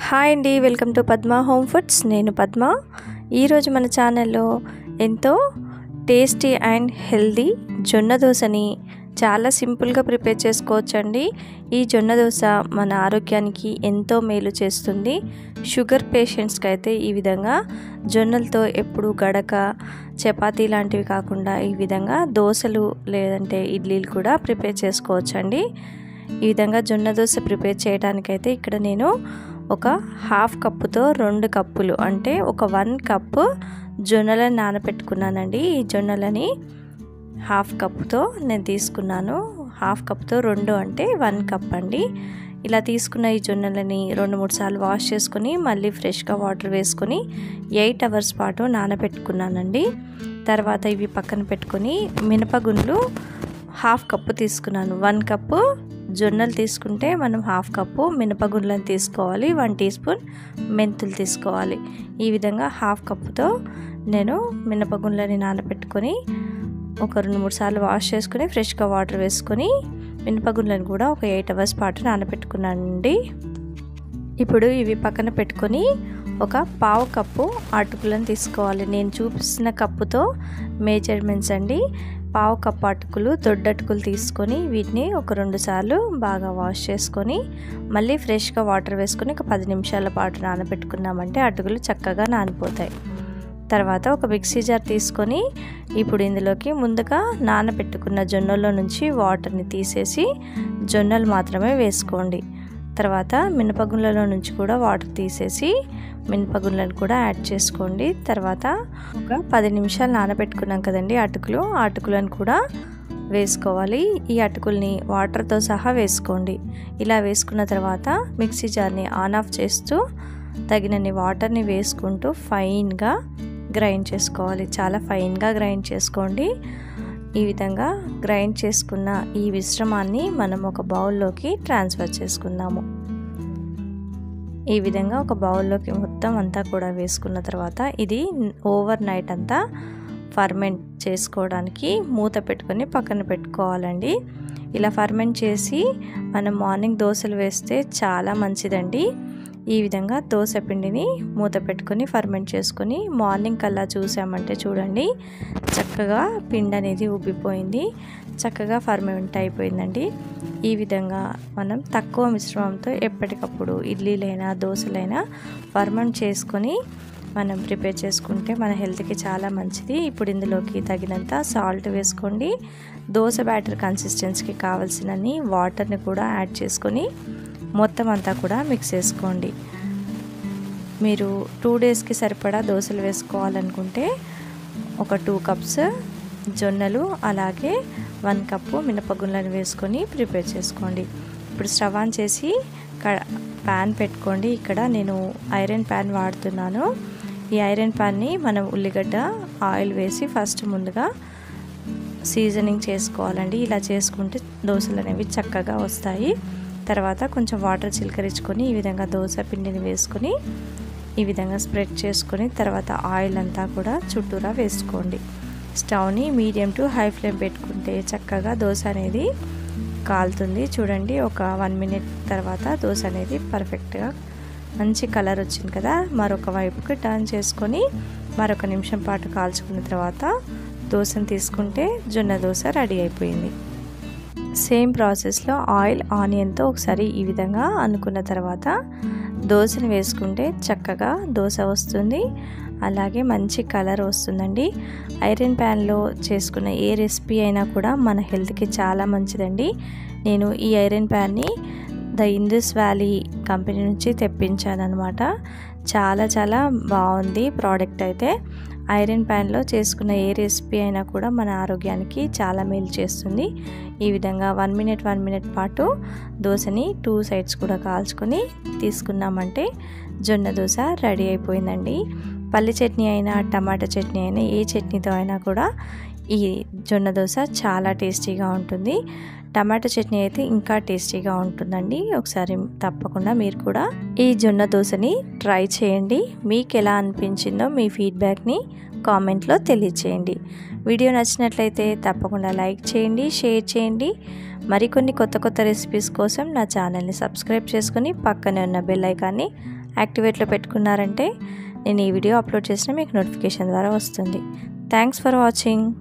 Hi అండి, welcome to Padma home foods. నేను పద్మ. ఈరోజు మన ఛానల్లో ఎంతో టేస్టీ అండ్ హెల్దీ జొన్న దోశని చాలా సింపుల్గా ప్రిపేర్ చేసుకోవచ్చండి. ఈ జొన్న దోశ మన ఆరోగ్యానికి ఎంతో మేలు చేస్తుంది. షుగర్ పేషెంట్స్కి అయితే ఈ విధంగా జొన్నలతో ఎప్పుడు గడక, చపాతీ లాంటివి కాకుండా ఈ విధంగా దోశలు లేదంటే ఇడ్లీలు కూడా ప్రిపేర్ చేసుకోవచ్చండి. ఈ విధంగా జొన్న దోశ ప్రిపేర్ చేయడానికైతే ఇక్కడ నేను ఒక హాఫ్ కప్పుతో 2 కప్పులు అంటే ఒక 1 కప్పు జొన్నలను నానబెట్టుకున్నానండి. ఈ జొన్నలని హాఫ్ కప్పుతో నేను తీసుకున్నాను. హాఫ్ కప్తో 2 అంటే 1 కప్ అండి. ఇలా తీసుకున్న ఈ జొన్నలని 2-3 సార్లు వాష్ చేసుకుని మళ్ళీ ఫ్రెష్గా వాటర్ వేసుకొని 8 అవర్స్ పాటు నానబెట్టుకున్నానండి. తర్వాత ఇవి పక్కన పెట్టుకొని మినపగుండ్లు హాఫ్ కప్పు తీసుకున్నాను. 1 కప్పు జొన్నలు తీసుకుంటే మనం హాఫ్ కప్పు మినపగుండ్లను తీసుకోవాలి. 1 టీ స్పూన్ మెంతులు తీసుకోవాలి. ఈ విధంగా హాఫ్ కప్పుతో నేను మినపగుండ్లని నానబెట్టుకొని ఒక 2-3 సార్లు వాష్ చేసుకుని ఫ్రెష్గా వాటర్ వేసుకొని మినపగుండ్లను కూడా ఒక 8 అవర్స్ పాటు నానబెట్టుకున్నానండి. ఇప్పుడు ఇవి పక్కన పెట్టుకొని ఒక పావు కప్పు అటుకులను తీసుకోవాలి. నేను చూపిస్తున్న కప్పుతో మెజర్మెంట్స్ అండి. పావు కప్పు అటుకులు, దొడ్డటుకులు తీసుకొని వీటిని ఒక 2 సార్లు బాగా వాష్ చేసుకొని మళ్ళీ ఫ్రెష్గా వాటర్ వేసుకొని ఒక 10 నిమిషాల పాటు నానబెట్టుకున్నామంటే అటుకులు చక్కగా నానిపోతాయి. తర్వాత ఒక మిక్సీ జార్ తీసుకొని ఇప్పుడు ఇందులోకి ముందుగా నానబెట్టుకున్న జొన్నల్లో నుంచి వాటర్ని తీసేసి జొన్నలు మాత్రమే వేసుకోండి. తర్వాత మినపగుండ్లలో నుంచి కూడా వాటర్ తీసేసి మినపగుండ్లను కూడా యాడ్ చేసుకోండి. తర్వాత ఒక 10 నిమిషాలు నానబెట్టుకున్నాం కదండి అటుకులను కూడా వేసుకోవాలి. ఈ అటుకుల్ని వాటర్తో సహా వేసుకోండి. ఇలా వేసుకున్న తర్వాత మిక్సీ జార్ని ఆన్ ఆఫ్ చేస్తూ తగినన్ని వాటర్ని వేసుకుంటూ ఫైన్గా గ్రైండ్ చేసుకోవాలి. చాలా ఫైన్గా గ్రైండ్ చేసుకోండి. ఈ విధంగా గ్రైండ్ చేసుకున్న ఈ మిశ్రమాన్ని మనం ఒక బౌల్లోకి ట్రాన్స్ఫర్ చేసుకుందాము. ఈ విధంగా ఒక బౌల్లోకి మొత్తం అంతా కూడా వేసుకున్న తర్వాత ఇది ఓవర్ నైట్ అంతా ఫర్మెంట్ చేసుకోవడానికి మూత పెట్టుకొని పక్కన పెట్టుకోవాలండి. ఇలా ఫర్మెంట్ చేసి మనం మార్నింగ్ దోశలు వేస్తే చాలా మంచిదండి. ఈ విధంగా దోశ పిండిని మూత పెట్టుకొని ఫర్మెంట్ చేసుకొని మార్నింగ్ కల్లా చూసామంటే చూడండి చక్కగా పిండి అనేది ఉబ్బిపోయింది, చక్కగా ఫర్మెంట్ అయిపోయిందండి. ఈ విధంగా మనం తక్కువ మిశ్రమంతో ఎప్పటికప్పుడు ఇడ్లీలైనా దోశలైనా ఫర్మెంట్ చేసుకొని మనం ప్రిపేర్ చేసుకుంటే మన హెల్త్కి చాలా మంచిది. ఇప్పుడు ఇందులోకి తగినంత సాల్ట్ వేసుకోండి. దోశ బ్యాటర్ కన్సిస్టెన్సీకి కావాల్సినన్ని వాటర్ని కూడా యాడ్ చేసుకొని మొత్తం అంతా కూడా మిక్స్ చేసుకోండి. మీరు 2 డేస్కి సరిపడా దోశలు వేసుకోవాలనుకుంటే ఒక 2 కప్స్ జొన్నలు అలాగే 1 కప్పు మినపగుండ్లను వేసుకొని ప్రిపేర్ చేసుకోండి. ఇప్పుడు స్టవ్ ఆన్ చేసి ప్యాన్ పెట్టుకోండి. ఇక్కడ నేను ఐరన్ ప్యాన్ వాడుతున్నాను. ఈ ఐరన్ ప్యాన్ని మనం ఉల్లిగడ్డ ఆయిల్ వేసి ఫస్ట్ ముందుగా సీజనింగ్ చేసుకోవాలండి. ఇలా చేసుకుంటే దోశలు అనేవి చక్కగా వస్తాయి. తర్వాత కొంచెం వాటర్ చిలకరించుకొని ఈ విధంగా దోశ పిండిని వేసుకొని ఈ విధంగా స్ప్రెడ్ చేసుకొని తర్వాత ఆయిల్ అంతా కూడా చుట్టూరా వేసుకోండి. స్టవ్ని మీడియం టు హై ఫ్లేమ్ పెట్టుకుంటే చక్కగా దోశ అనేది కాలుతుంది. చూడండి ఒక 1 మినిట్ తర్వాత దోశ అనేది పర్ఫెక్ట్గా మంచి కలర్ వచ్చింది కదా. మరొక వైపుకి టర్న్ చేసుకొని మరొక నిమిషం పాటు కాల్చుకున్న తర్వాత దోశను తీసుకుంటే జొన్న దోశ రెడీ అయిపోయింది. సేమ్ ప్రాసెస్లో ఆయిల్ ఆనియన్తో ఒకసారి ఈ విధంగా అనుకున్న తర్వాత దోశను వేసుకుంటే చక్కగా దోశ వస్తుంది, అలాగే మంచి కలర్ వస్తుందండి. ఐరన్ ప్యాన్లో చేసుకున్న ఏ రెసిపీ అయినా కూడా మన హెల్త్కి చాలా మంచిదండి. నేను ఈ ఐరన్ ప్యాన్ని ద ఇండస్ వ్యాలీ కంపెనీ నుంచి తెప్పించాను అనమాట. చాలా చాలా బాగుంది ప్రోడక్ట్ అయితే. ఐరన్ ప్యాన్లో చేసుకున్న ఏ రెసిపీ అయినా కూడా మన ఆరోగ్యానికి చాలా మేలు చేస్తుంది. ఈ విధంగా 1 మినిట్ పాటు దోశని 2 సైడ్స్ కూడా కాల్చుకొని తీసుకున్నామంటే జొన్న దోశ రెడీ అయిపోయిందండి. పల్లి చట్నీ అయినా టమాటా చట్నీ అయినా ఏ చట్నీతో అయినా కూడా ఈ జొన్న దోశ చాలా టేస్టీగా ఉంటుంది. టమాటా చట్నీ అయితే ఇంకా టేస్టీగా ఉంటుందండి. ఒకసారి తప్పకుండా మీరు కూడా ఈ జొన్న దోశని ట్రై చేయండి. మీకు ఎలా అనిపించిందో మీ ఫీడ్బ్యాక్ని కామెంట్లో తెలియచేయండి. వీడియో నచ్చినట్లయితే తప్పకుండా లైక్ చేయండి, షేర్ చేయండి. మరికొన్ని కొత్త రెసిపీస్ కోసం నా ఛానల్ని సబ్స్క్రైబ్ చేసుకొని పక్కనే ఉన్న బెల్ ఐకాన్ని యాక్టివేట్లో పెట్టుకున్నారంటే నేను ఈ వీడియో అప్లోడ్ చేసినా మీకు నోటిఫికేషన్ ద్వారా వస్తుంది. Thanks for watching.